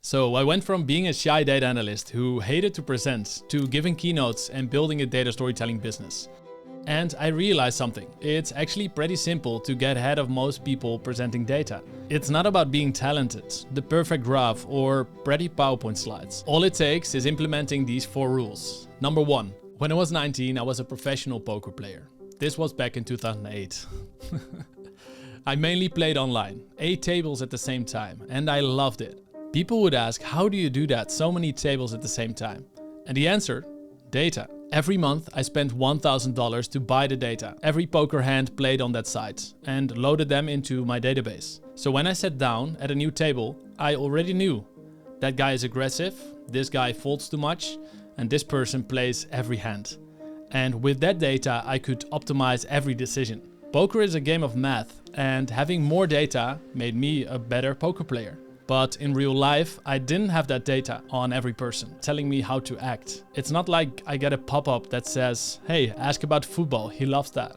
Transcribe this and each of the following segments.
So I went from being a shy data analyst who hated to present to giving keynotes and building a data storytelling business. And I realized something. It's actually pretty simple to get ahead of most people presenting data. It's not about being talented, the perfect graph, or pretty PowerPoint slides. All it takes is implementing these 4 rules. Number 1. When I was 19, I was a professional poker player. This was back in 2008. I mainly played online, 8 tables at the same time, and I loved it. People would ask, how do you do that, so many tables at the same time? And the answer? Data. Every month I spent $1,000 to buy the data, every poker hand played on that site, and loaded them into my database. So when I sat down at a new table, I already knew that guy is aggressive, this guy folds too much, and this person plays every hand. And with that data, I could optimize every decision. Poker is a game of math, and having more data made me a better poker player. But in real life, I didn't have that data on every person telling me how to act. It's not like I get a pop-up that says, hey, ask about football, he loves that.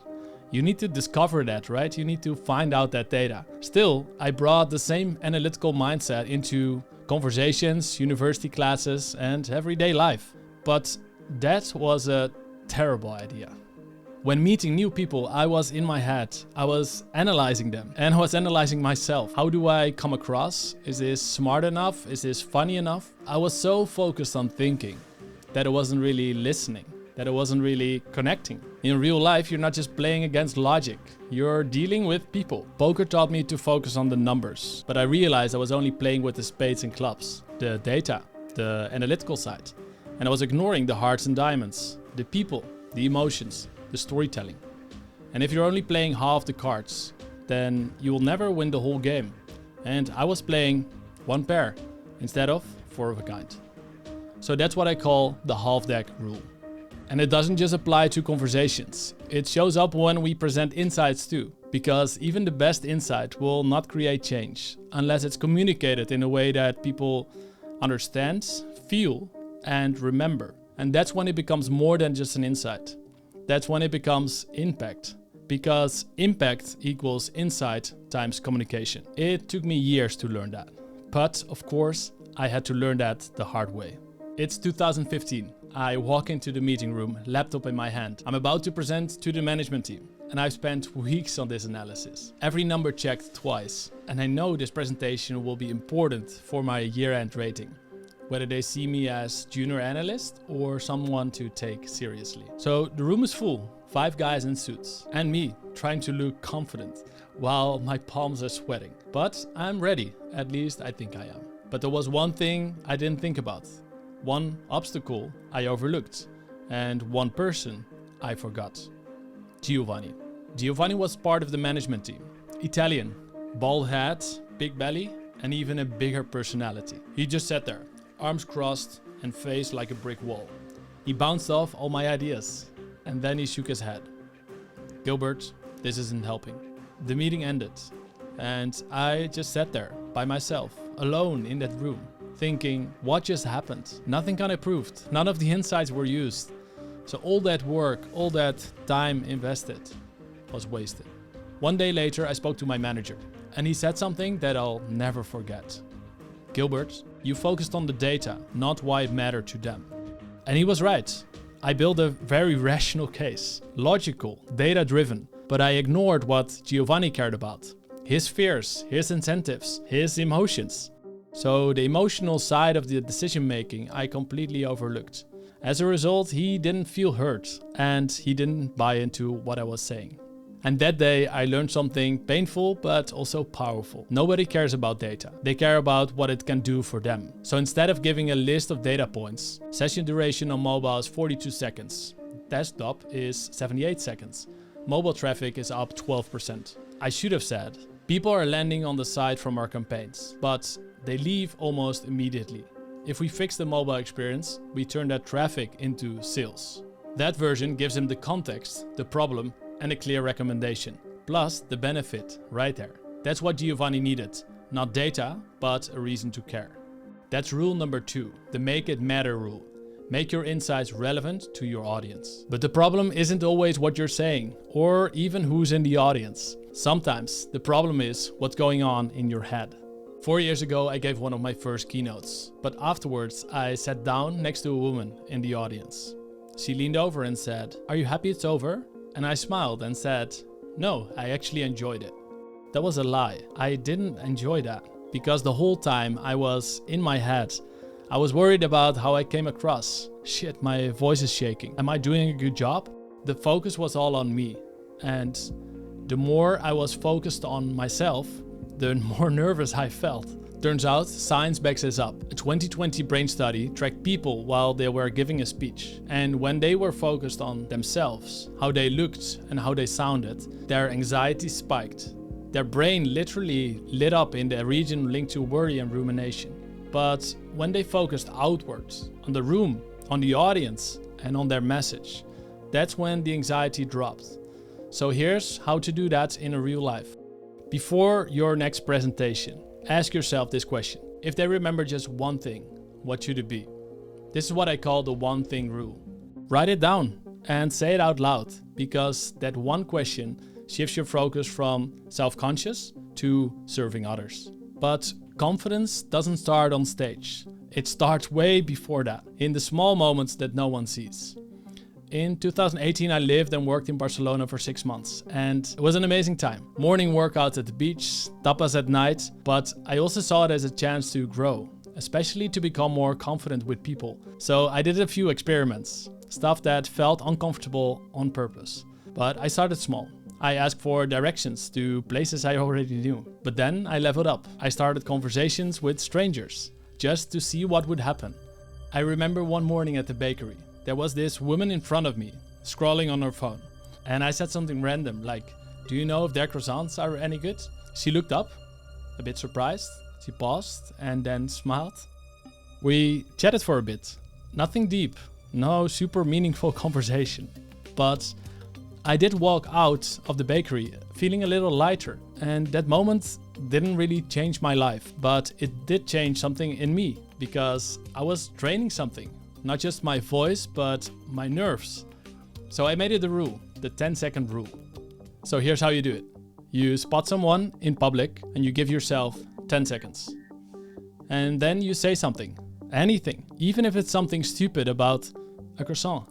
You need to discover that, right? You need to find out that data. Still, I brought the same analytical mindset into conversations, university classes, and everyday life. But that was a terrible idea. When meeting new people, I was in my head. I was analyzing them and I was analyzing myself. How do I come across? Is this smart enough? Is this funny enough? I was so focused on thinking that I wasn't really listening, that I wasn't really connecting. In real life, you're not just playing against logic. You're dealing with people. Poker taught me to focus on the numbers, but I realized I was only playing with the spades and clubs, the data, the analytical side. And I was ignoring the hearts and diamonds, the people, the emotions, the storytelling. And if you're only playing half the cards, then you will never win the whole game. And I was playing 1 pair instead of 4 of a kind. So that's what I call the half deck rule. And it doesn't just apply to conversations. It shows up when we present insights too. Because even the best insight will not create change unless it's communicated in a way that people understand, feel, and remember. And that's when it becomes more than just an insight. That's when it becomes impact, because impact equals insight times communication. It took me years to learn that. But of course, I had to learn that the hard way. It's 2015. I walk into the meeting room, laptop in my hand. I'm about to present to the management team. And I've spent weeks on this analysis. Every number checked twice. And I know this presentation will be important for my year-end rating, whether they see me as junior analyst or someone to take seriously. So the room is full, 5 guys in suits, and me trying to look confident while my palms are sweating. But I'm ready, at least I think I am. But there was one thing I didn't think about, one obstacle I overlooked, and one person I forgot. Giovanni. Giovanni was part of the management team. Italian, bald head, big belly, and even a bigger personality. He just sat there, arms crossed and face like a brick wall. He bounced off all my ideas and then he shook his head. Gilbert, this isn't helping. The meeting ended and I just sat there by myself, alone in that room, thinking, what just happened? Nothing got improved. None of the insights were used. So all that work, all that time invested was wasted. One day later, I spoke to my manager and he said something that I'll never forget. Gilbert, you focused on the data, not why it mattered to them. And he was right. I built a very rational case, logical, data-driven, but I ignored what Giovanni cared about. His fears, his incentives, his emotions. So the emotional side of the decision-making I completely overlooked. As a result, he didn't feel hurt and he didn't buy into what I was saying. And that day I learned something painful but also powerful. Nobody cares about data. They care about what it can do for them. So instead of giving a list of data points, session duration on mobile is 42 seconds. Desktop is 78 seconds. Mobile traffic is up 12%. I should have said, people are landing on the site from our campaigns, but they leave almost immediately. If we fix the mobile experience, we turn that traffic into sales. That version gives them the context, the problem, and a clear recommendation, plus the benefit right there. That's what Giovanni needed, not data, but a reason to care. That's rule number 2, the make it matter rule. Make your insights relevant to your audience. But the problem isn't always what you're saying, or even who's in the audience. Sometimes the problem is what's going on in your head. 4 years ago, I gave one of my first keynotes, but afterwards I sat down next to a woman in the audience. She leaned over and said, "Are you happy it's over?" And I smiled and said, "No, I actually enjoyed it." That was a lie. I didn't enjoy that because the whole time I was in my head. I was worried about how I came across. Shit, my voice is shaking. Am I doing a good job? The focus was all on me. And the more I was focused on myself, the more nervous I felt. Turns out, science backs this up. A 2020 brain study tracked people while they were giving a speech. And when they were focused on themselves, how they looked and how they sounded, their anxiety spiked. Their brain literally lit up in the region linked to worry and rumination. But when they focused outwards, on the room, on the audience, and on their message, that's when the anxiety dropped. So here's how to do that in a real life. Before your next presentation, ask yourself this question. If they remember just one thing, what should it be? This is what I call the one thing rule. Write it down and say it out loud, because that one question shifts your focus from self-conscious to serving others. But confidence doesn't start on stage. It starts way before that, in the small moments that no one sees. In 2018, I lived and worked in Barcelona for 6 months, and it was an amazing time. Morning workouts at the beach, tapas at night, but I also saw it as a chance to grow, especially to become more confident with people. So I did a few experiments, stuff that felt uncomfortable on purpose. But I started small. I asked for directions to places I already knew. But then I leveled up. I started conversations with strangers, just to see what would happen. I remember one morning at the bakery. There was this woman in front of me, scrolling on her phone. And I said something random, like, "Do you know if their croissants are any good?" She looked up, a bit surprised. She paused and then smiled. We chatted for a bit. Nothing deep, no super meaningful conversation. But I did walk out of the bakery feeling a little lighter. And that moment didn't really change my life, but it did change something in me, because I was training something. Not just my voice, but my nerves. So I made it a rule, the 10-second rule. So here's how you do it. You spot someone in public and you give yourself 10 seconds. And then you say something, anything, even if it's something stupid about a croissant.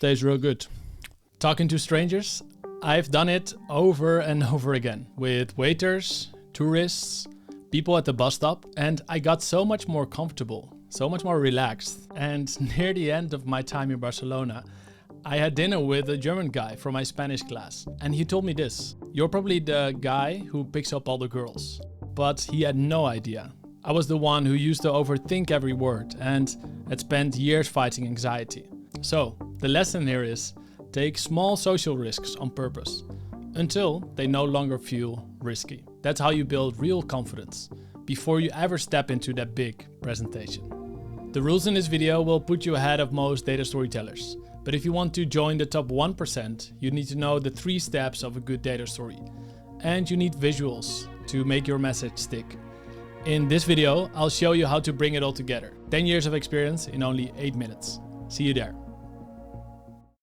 Tastes real good. Talking to strangers, I've done it over and over again with waiters, tourists, people at the bus stop, and I got so much more comfortable, so much more relaxed. And near the end of my time in Barcelona, I had dinner with a German guy from my Spanish class, and he told me this: "You're probably the guy who picks up all the girls." But he had no idea. I was the one who used to overthink every word and had spent years fighting anxiety. So the lesson here is, take small social risks on purpose until they no longer feel risky. That's how you build real confidence before you ever step into that big presentation. The rules in this video will put you ahead of most data storytellers. But if you want to join the top 1%, you need to know the 3 steps of a good data story. And you need visuals to make your message stick. In this video, I'll show you how to bring it all together. 10 years of experience in only 8 minutes. See you there.